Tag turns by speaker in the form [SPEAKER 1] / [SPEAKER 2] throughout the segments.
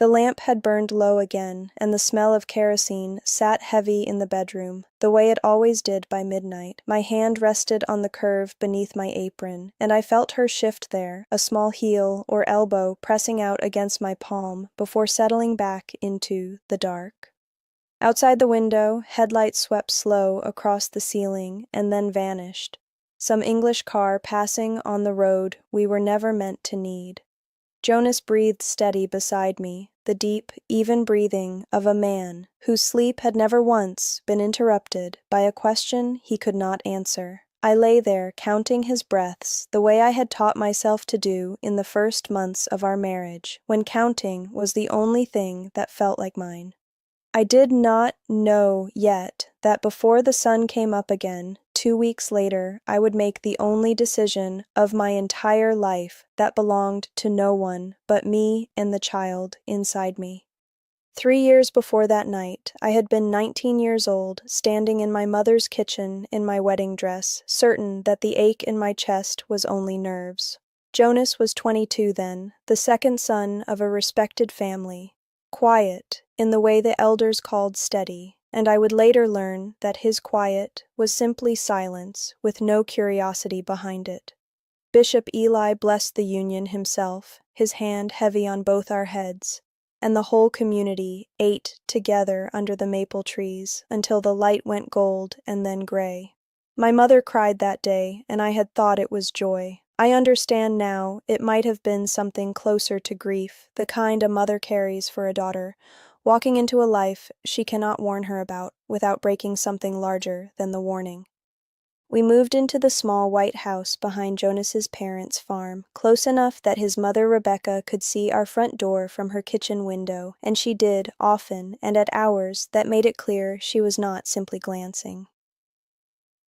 [SPEAKER 1] The lamp had burned low again, and the smell of kerosene sat heavy in the bedroom, the way it always did by midnight. My hand rested on the curve beneath my apron, and I felt her shift there, a small heel or elbow pressing out against my palm before settling back into the dark. Outside the window, headlights swept slow across the ceiling and then vanished. Some English car passing on the road we were never meant to need. Jonas breathed steady beside me, the deep, even breathing of a man whose sleep had never once been interrupted by a question he could not answer. I lay there counting his breaths the way I had taught myself to do in the first months of our marriage, when counting was the only thing that felt like mine. I did not know yet that before the sun came up again, 2 weeks later, I would make the only decision of my entire life that belonged to no one but me and the child inside me. 3 years before that night, I had been 19 years old, standing in my mother's kitchen in my wedding dress, certain that the ache in my chest was only nerves. Jonas was 22 then, the second son of a respected family. Quiet, in the way the elders called steady, and I would later learn that his quiet was simply silence with no curiosity behind it. Bishop Eli blessed the union himself, his hand heavy on both our heads, and the whole community ate together under the maple trees until the light went gold and then gray. My mother cried that day, and I had thought it was joy. I understand now it might have been something closer to grief, the kind a mother carries for a daughter, walking into a life she cannot warn her about without breaking something larger than the warning. We moved into the small white house behind Jonas's parents' farm, close enough that his mother Rebecca could see our front door from her kitchen window, and she did, often, and at hours that made it clear she was not simply glancing.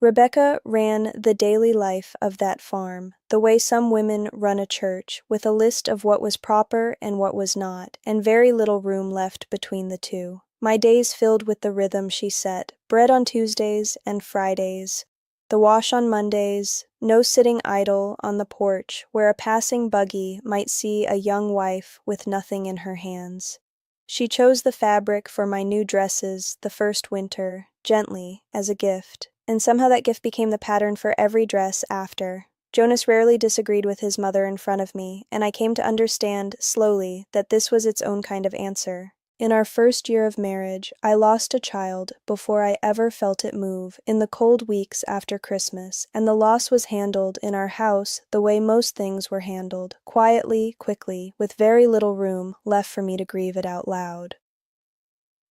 [SPEAKER 1] Rebecca ran the daily life of that farm, the way some women run a church, with a list of what was proper and what was not, and very little room left between the two. My days filled with the rhythm she set, bread on Tuesdays and Fridays, the wash on Mondays, no sitting idle on the porch where a passing buggy might see a young wife with nothing in her hands. She chose the fabric for my new dresses the first winter, gently, as a gift, and somehow that gift became the pattern for every dress after. Jonas rarely disagreed with his mother in front of me, and I came to understand, slowly, that this was its own kind of answer. In our first year of marriage, I lost a child before I ever felt it move, in the cold weeks after Christmas, and the loss was handled in our house the way most things were handled, quietly, quickly, with very little room left for me to grieve it out loud.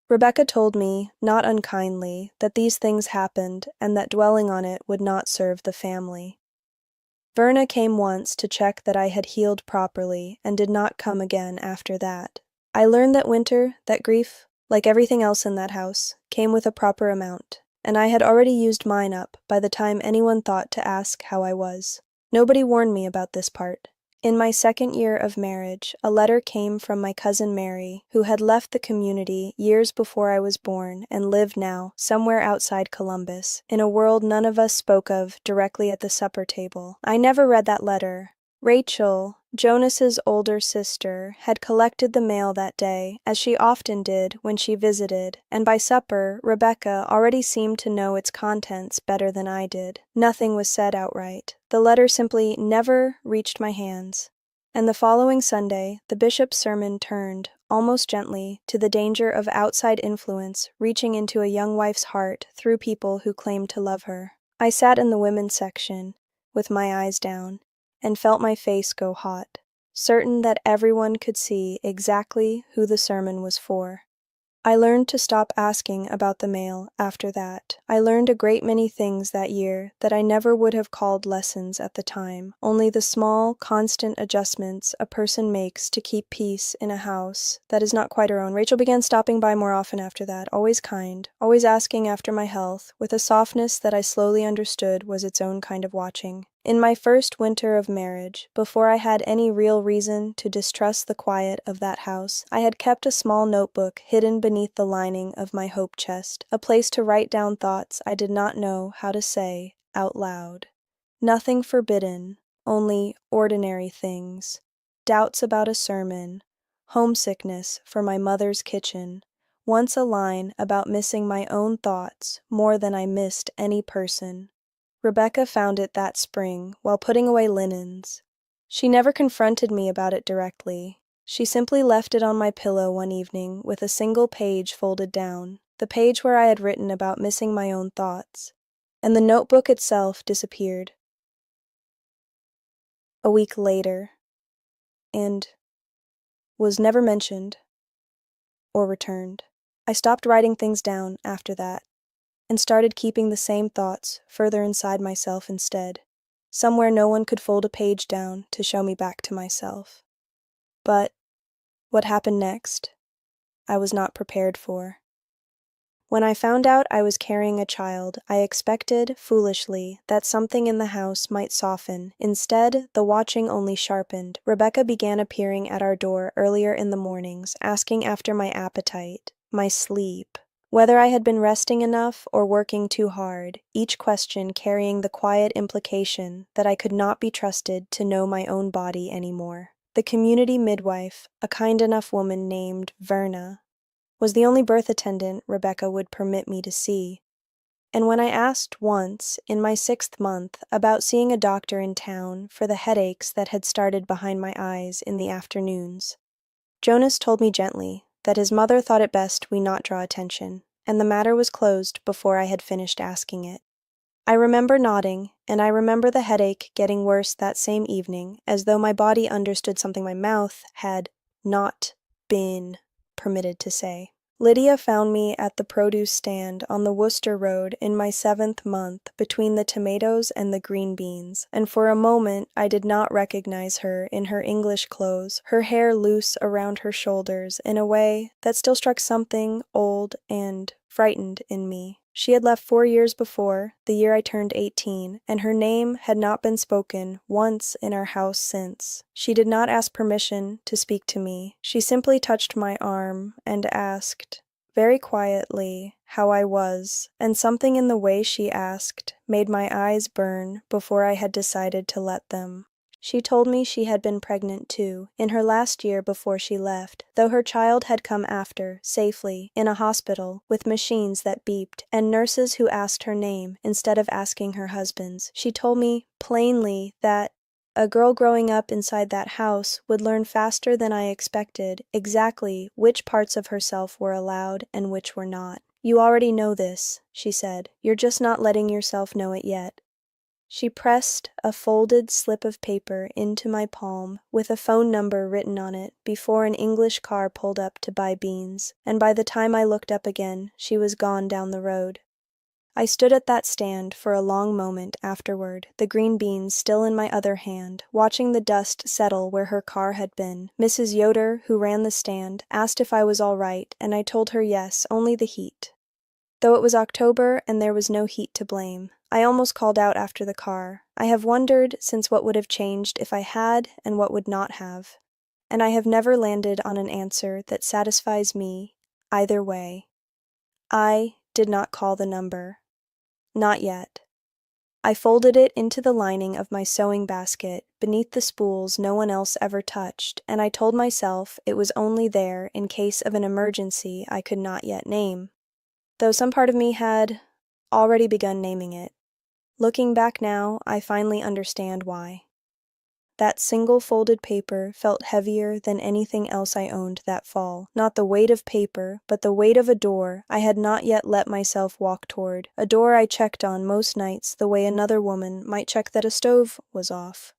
[SPEAKER 1] Rebecca told me, not unkindly, that these things happened and that dwelling on it would not serve the family. Verna came once to check that I had healed properly and did not come again after that. I learned that winter, that grief, like everything else in that house, came with a proper amount, and I had already used mine up by the time anyone thought to ask how I was. Nobody warned me about this part. In my second year of marriage, a letter came from my cousin Mary, who had left the community years before I was born and lived now somewhere outside Columbus, in a world none of us spoke of directly at the supper table. I never read that letter. Rachel, Jonas's older sister, had collected the mail that day, as she often did when she visited, and by supper, Rebecca already seemed to know its contents better than I did. Nothing was said outright. The letter simply never reached my hands. And the following Sunday, the bishop's sermon turned, almost gently, to the danger of outside influence reaching into a young wife's heart through people who claimed to love her. I sat in the women's section, with my eyes down, and felt my face go hot, certain that everyone could see exactly who the sermon was for. I learned to stop asking about the mail after that. I learned a great many things that year that I never would have called lessons at the time, only the small, constant adjustments a person makes to keep peace in a house that is not quite her own. Rachel began stopping by more often after that, always kind, always asking after my health, with a softness that I slowly understood was its own kind of watching. In my first winter of marriage, before I had any real reason to distrust the quiet of that house, I had kept a small notebook hidden beneath the lining of my hope chest, a place to write down thoughts I did not know how to say out loud. Nothing forbidden, only ordinary things. Doubts about a sermon, homesickness for my mother's kitchen, once a line about missing my own thoughts more than I missed any person. Rebecca found it that spring while putting away linens. She never confronted me about it directly. She simply left it on my pillow one evening with a single page folded down, the page where I had written about missing my own thoughts, and the notebook itself disappeared. A week later, and was never mentioned or returned. I stopped writing things down after that, and started keeping the same thoughts further inside myself instead, somewhere no one could fold a page down to show me back to myself. But what happened next, I was not prepared for. When I found out I was carrying a child, I expected, foolishly, that something in the house might soften. Instead, the watching only sharpened. Rebecca began appearing at our door earlier in the mornings, asking after my appetite, my sleep, whether I had been resting enough or working too hard, each question carrying the quiet implication that I could not be trusted to know my own body anymore. The community midwife, a kind enough woman named Verna, was the only birth attendant Rebecca would permit me to see, and when I asked once, in my 6th month, about seeing a doctor in town for the headaches that had started behind my eyes in the afternoons, Jonas told me gently that his mother thought it best we not draw attention, and the matter was closed before I had finished asking it. I remember nodding, and I remember the headache getting worse that same evening, as though my body understood something my mouth had not been permitted to say. Lydia found me at the produce stand on the Worcester Road in my 7th month between the tomatoes and the green beans, and for a moment I did not recognize her in her English clothes, her hair loose around her shoulders in a way that still struck something old and frightened in me. She had left 4 years before, the year I turned 18, and her name had not been spoken once in our house since. She did not ask permission to speak to me. She simply touched my arm and asked, very quietly, how I was, and something in the way she asked made my eyes burn before I had decided to let them. She told me she had been pregnant too, in her last year before she left, though her child had come after, safely, in a hospital, with machines that beeped, and nurses who asked her name instead of asking her husband's. She told me, plainly, that a girl growing up inside that house would learn faster than I expected exactly which parts of herself were allowed and which were not. "You already know this," she said. "You're just not letting yourself know it yet." She pressed a folded slip of paper into my palm with a phone number written on it before an English car pulled up to buy beans, and by the time I looked up again, she was gone down the road. I stood at that stand for a long moment afterward, the green beans still in my other hand, watching the dust settle where her car had been. Mrs. Yoder, who ran the stand, asked if I was all right, and I told her yes, only the heat. Though it was October and there was no heat to blame, I almost called out after the car. I have wondered since what would have changed if I had and what would not have, and I have never landed on an answer that satisfies me either way. I did not call the number. Not yet. I folded it into the lining of my sewing basket beneath the spools no one else ever touched, and I told myself it was only there in case of an emergency I could not yet name, though some part of me had already begun naming it. Looking back now, I finally understand why. That single folded paper felt heavier than anything else I owned that fall. Not the weight of paper, but the weight of a door I had not yet let myself walk toward, a door I checked on most nights the way another woman might check that a stove was off.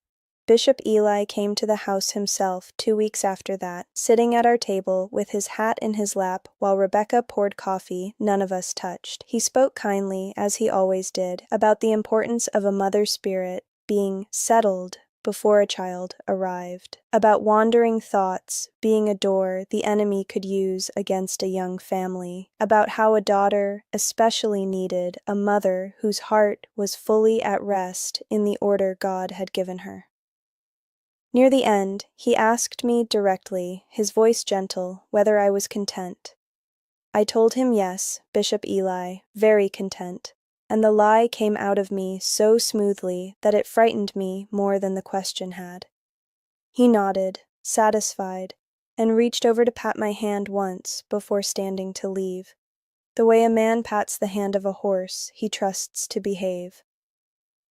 [SPEAKER 1] Bishop Eli came to the house himself 2 weeks after that, sitting at our table with his hat in his lap while Rebecca poured coffee none of us touched. He spoke kindly, as he always did, about the importance of a mother spirit being settled before a child arrived, about wandering thoughts being a door the enemy could use against a young family, about how a daughter especially needed a mother whose heart was fully at rest in the order God had given her. Near the end, he asked me directly, his voice gentle, whether I was content. I told him yes, Bishop Eli, very content, and the lie came out of me so smoothly that it frightened me more than the question had. He nodded, satisfied, and reached over to pat my hand once before standing to leave. The way a man pats the hand of a horse he trusts to behave.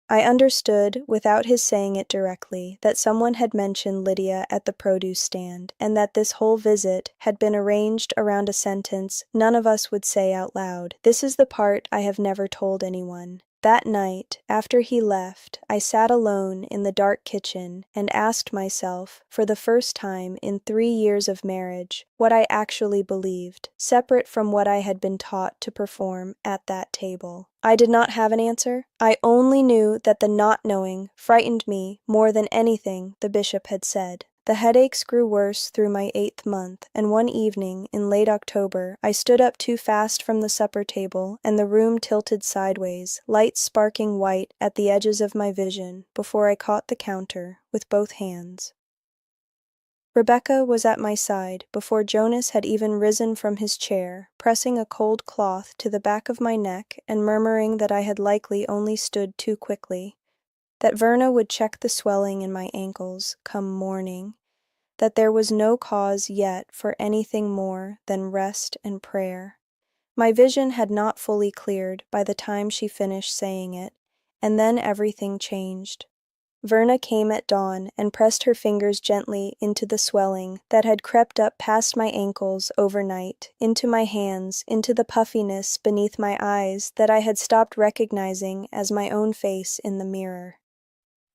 [SPEAKER 1] I understood, without his saying it directly, that someone had mentioned Lydia at the produce stand, and that this whole visit had been arranged around a sentence none of us would say out loud. This is the part I have never told anyone. That night, after he left, I sat alone in the dark kitchen and asked myself, for the first time in 3 years of marriage, what I actually believed, separate from what I had been taught to perform at that table. I did not have an answer. I only knew that the not knowing frightened me more than anything the bishop had said. The headaches grew worse through my 8th month, and one evening in late October I stood up too fast from the supper table, and the room tilted sideways, lights sparking white at the edges of my vision, before I caught the counter with both hands. Rebecca was at my side before Jonas had even risen from his chair, pressing a cold cloth to the back of my neck and murmuring that I had likely only stood too quickly, that Verna would check the swelling in my ankles come morning, that there was no cause yet for anything more than rest and prayer. My vision had not fully cleared by the time she finished saying it, and then everything changed. Verna came at dawn and pressed her fingers gently into the swelling that had crept up past my ankles overnight, into my hands, into the puffiness beneath my eyes that I had stopped recognizing as my own face in the mirror.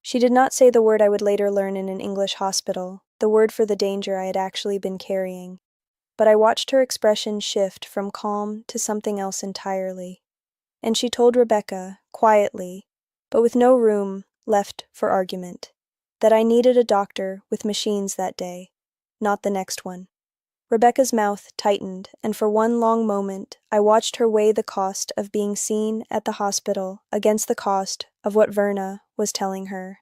[SPEAKER 1] She did not say the word I would later learn in an English hospital, the word for the danger I had actually been carrying, but I watched her expression shift from calm to something else entirely, and she told Rebecca, quietly, but with no room left for argument, that I needed a doctor with machines that day, not the next one. Rebecca's mouth tightened, and for one long moment I watched her weigh the cost of being seen at the hospital against the cost of what Verna was telling her.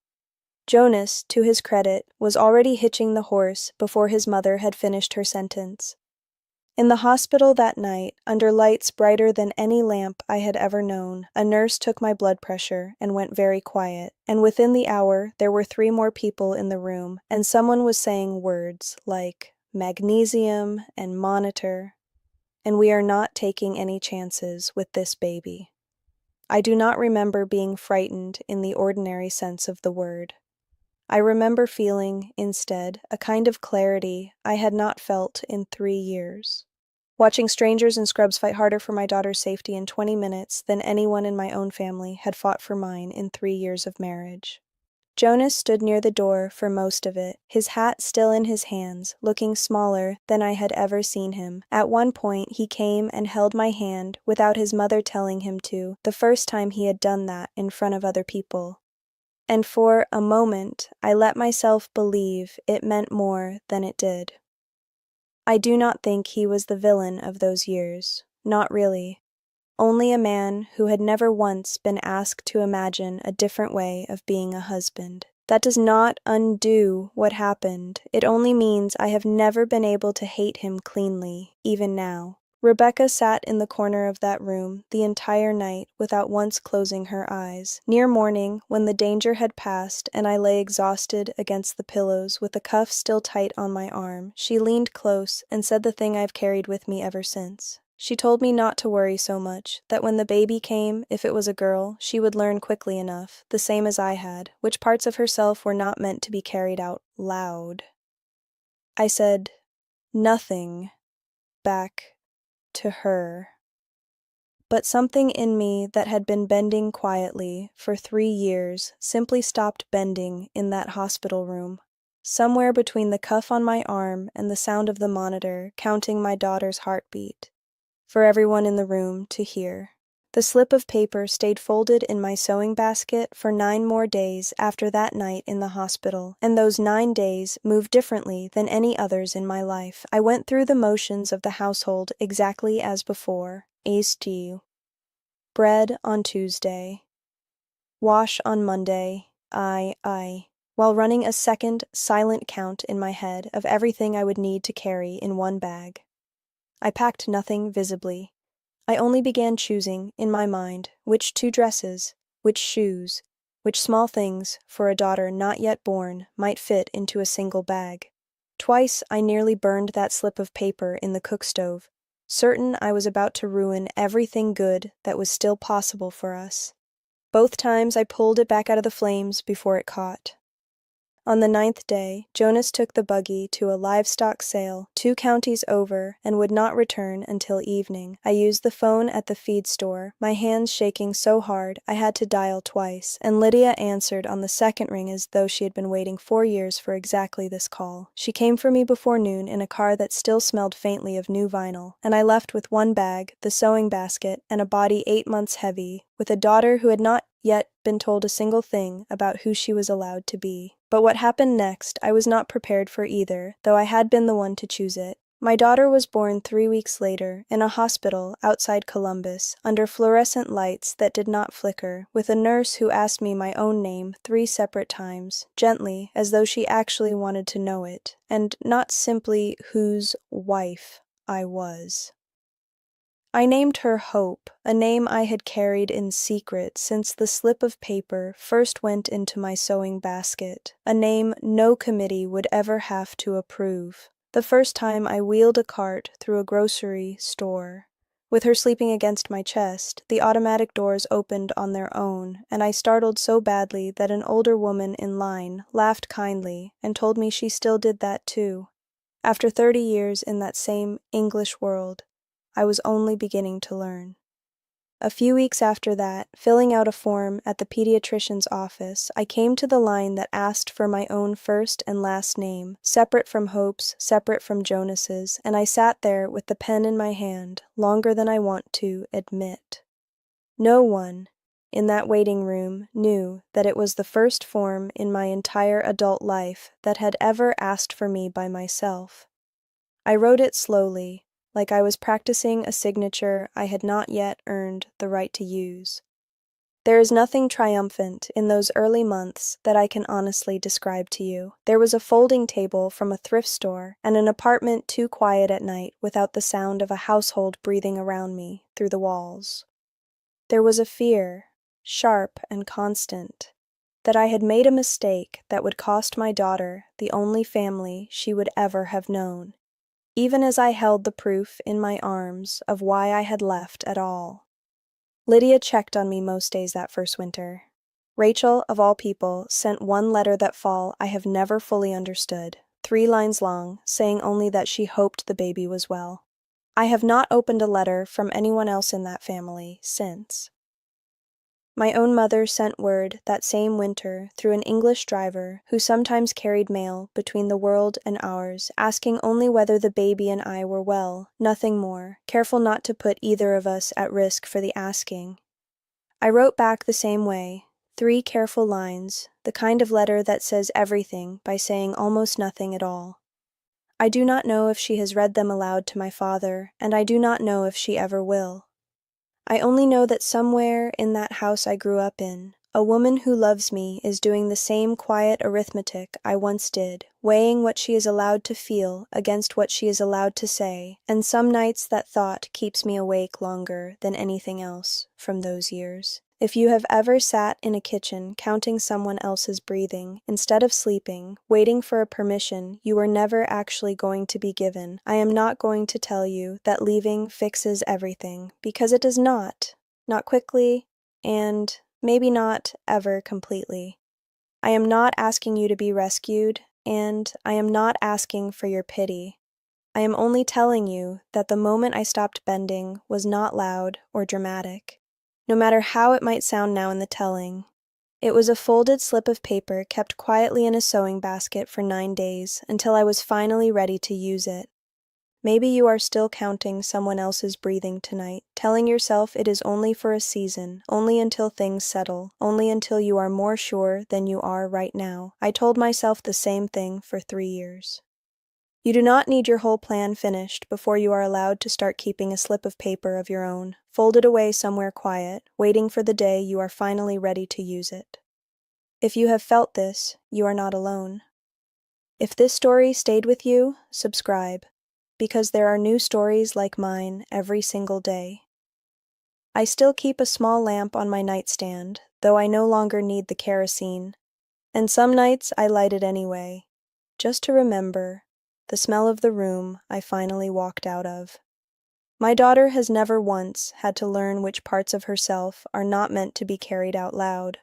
[SPEAKER 1] Jonas, to his credit, was already hitching the horse before his mother had finished her sentence. In the hospital that night, under lights brighter than any lamp I had ever known, a nurse took my blood pressure and went very quiet, and within the hour there were 3 more people in the room, and someone was saying words like magnesium and monitor, and we are not taking any chances with this baby. I do not remember being frightened in the ordinary sense of the word. I remember feeling, instead, a kind of clarity I had not felt in 3 years. Watching strangers in scrubs fight harder for my daughter's safety in 20 minutes than anyone in my own family had fought for mine in 3 years of marriage. Jonas stood near the door for most of it, his hat still in his hands, looking smaller than I had ever seen him. At one point he came and held my hand without his mother telling him to, the first time he had done that in front of other people. And for a moment I let myself believe it meant more than it did. I do not think he was the villain of those years, not really. Only a man who had never once been asked to imagine a different way of being a husband. That does not undo what happened. It only means I have never been able to hate him cleanly, even now. Rebecca sat in the corner of that room the entire night without once closing her eyes. Near morning, when the danger had passed and I lay exhausted against the pillows with the cuff still tight on my arm, she leaned close and said the thing I've carried with me ever since. She told me not to worry so much, that when the baby came, if it was a girl, she would learn quickly enough, the same as I had, which parts of herself were not meant to be carried out loud. I said nothing back to her. But something in me that had been bending quietly for 3 years simply stopped bending in that hospital room. Somewhere between the cuff on my arm and the sound of the monitor counting my daughter's heartbeat, for everyone in the room to hear. The slip of paper stayed folded in my sewing basket for 9 more days after that night in the hospital, and those 9 days moved differently than any others in my life. I went through the motions of the household exactly as before. Stew. Bread on Tuesday. Wash on Monday. While running a second, silent count in my head of everything I would need to carry in one bag. I packed nothing visibly. I only began choosing, in my mind, which 2 dresses, which shoes, which small things, for a daughter not yet born, might fit into a single bag. Twice I nearly burned that slip of paper in the cook stove, certain I was about to ruin everything good that was still possible for us. Both times I pulled it back out of the flames before it caught. On the 9th day, Jonas took the buggy to a livestock sale 2 counties over and would not return until evening. I used the phone at the feed store, my hands shaking so hard I had to dial twice, and Lydia answered on the second ring as though she had been waiting 4 years for exactly this call. She came for me before noon in a car that still smelled faintly of new vinyl, and I left with 1 bag, the sewing basket, and a body 8 months heavy, with a daughter who had not yet been told a single thing about who she was allowed to be. But what happened next I was not prepared for either, though I had been the one to choose it. My daughter was born 3 weeks later, in a hospital outside Columbus, under fluorescent lights that did not flicker, with a nurse who asked me my own name 3 separate times, gently, as though she actually wanted to know it, and not simply whose wife I was. I named her Hope, a name I had carried in secret since the slip of paper first went into my sewing basket, a name no committee would ever have to approve. The first time I wheeled a cart through a grocery store. With her sleeping against my chest, the automatic doors opened on their own, and I startled so badly that an older woman in line laughed kindly and told me she still did that too. After 30 years in that same English world, I was only beginning to learn. A few weeks after that, filling out a form at the pediatrician's office, I came to the line that asked for my own first and last name, separate from Hope's, separate from Jonas's, and I sat there with the pen in my hand, longer than I want to admit. No one in that waiting room knew that it was the first form in my entire adult life that had ever asked for me by myself. I wrote it slowly, like I was practicing a signature I had not yet earned the right to use. There is nothing triumphant in those early months that I can honestly describe to you. There was a folding table from a thrift store and an apartment too quiet at night without the sound of a household breathing around me through the walls. There was a fear, sharp and constant, that I had made a mistake that would cost my daughter the only family she would ever have known, even as I held the proof in my arms of why I had left at all. Lydia checked on me most days that first winter. Rachel, of all people, sent 1 letter that fall I have never fully understood, 3 lines long, saying only that she hoped the baby was well. I have not opened a letter from anyone else in that family since. My own mother sent word that same winter through an English driver who sometimes carried mail between the world and ours, asking only whether the baby and I were well, nothing more, careful not to put either of us at risk for the asking. I wrote back the same way, 3 careful lines, the kind of letter that says everything by saying almost nothing at all. I do not know if she has read them aloud to my father, and I do not know if she ever will. I only know that somewhere in that house I grew up in, a woman who loves me is doing the same quiet arithmetic I once did, weighing what she is allowed to feel against what she is allowed to say, and some nights that thought keeps me awake longer than anything else from those years. If you have ever sat in a kitchen counting someone else's breathing, instead of sleeping, waiting for a permission you were never actually going to be given, I am not going to tell you that leaving fixes everything, because it does not quickly, and maybe not ever completely. I am not asking you to be rescued, and I am not asking for your pity. I am only telling you that the moment I stopped bending was not loud or dramatic, no matter how it might sound now in the telling. It was a folded slip of paper kept quietly in a sewing basket for 9 days until I was finally ready to use it. Maybe you are still counting someone else's breathing tonight, telling yourself it is only for a season, only until things settle, only until you are more sure than you are right now. I told myself the same thing for 3 years. You do not need your whole plan finished before you are allowed to start keeping a slip of paper of your own, folded away somewhere quiet, waiting for the day you are finally ready to use it. If you have felt this, you are not alone. If this story stayed with you, subscribe, because there are new stories like mine every single day. I still keep a small lamp on my nightstand, though I no longer need the kerosene, and some nights I light it anyway, just to remember the smell of the room I finally walked out of. My daughter has never once had to learn which parts of herself are not meant to be carried out loud.